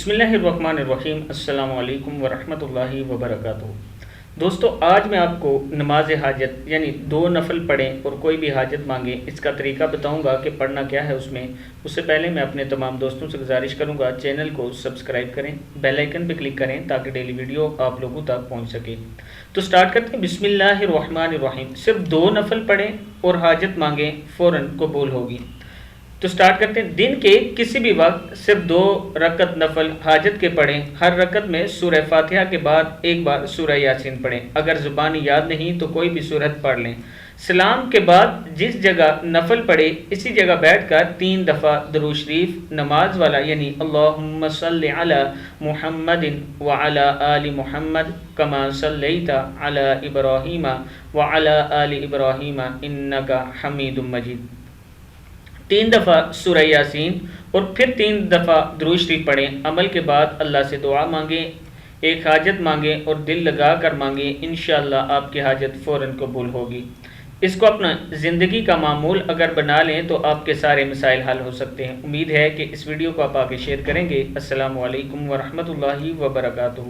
بسم اللہ الرحمن الرحیم۔ السلام علیکم ورحمۃ اللہ وبرکاتہ۔ دوستو، آج میں آپ کو نماز حاجت یعنی 2 نفل پڑھیں اور کوئی بھی حاجت مانگیں اس کا طریقہ بتاؤں گا کہ پڑھنا کیا ہے اس میں۔ اس سے پہلے میں اپنے تمام دوستوں سے گزارش کروں گا چینل کو سبسکرائب کریں، بیل آئیکن پہ کلک کریں تاکہ ڈیلی ویڈیو آپ لوگوں تک پہنچ سکے۔ تو سٹارٹ کرتے ہیں۔ بسم اللہ الرحمن الرحیم۔ صرف 2 نفل پڑھیں اور حاجت مانگیں، فوراً قبول ہوگی۔ تو سٹارٹ کرتے ہیں۔ دن کے کسی بھی وقت صرف 2 رکعت نفل حاجت کے پڑھیں۔ ہر رکعت میں سورہ فاتحہ کے بعد ایک بار سورہ یاسین پڑھیں۔ اگر زبانی یاد نہیں تو کوئی بھی سورت پڑھ لیں۔ سلام کے بعد جس جگہ نفل پڑھے اسی جگہ بیٹھ کر 3 دفعہ درود شریف نماز والا یعنی اللہم صلی علی محمد وعلی آل محمد کما صلیت علی ابراہیم وعلی آل ابراہیم انک حمید مجید، 3 دفعہ سورہ یاسین اور پھر 3 دفعہ درود شریف پڑھیں۔ عمل کے بعد اللہ سے دعا مانگیں، ایک حاجت مانگیں اور دل لگا کر مانگیں، انشاءاللہ آپ کی حاجت فوراً قبول ہوگی۔ اس کو اپنا زندگی کا معمول اگر بنا لیں تو آپ کے سارے مسائل حل ہو سکتے ہیں۔ امید ہے کہ اس ویڈیو کو آپ آگے شیئر کریں گے۔ السلام علیکم ورحمۃ اللہ وبرکاتہ۔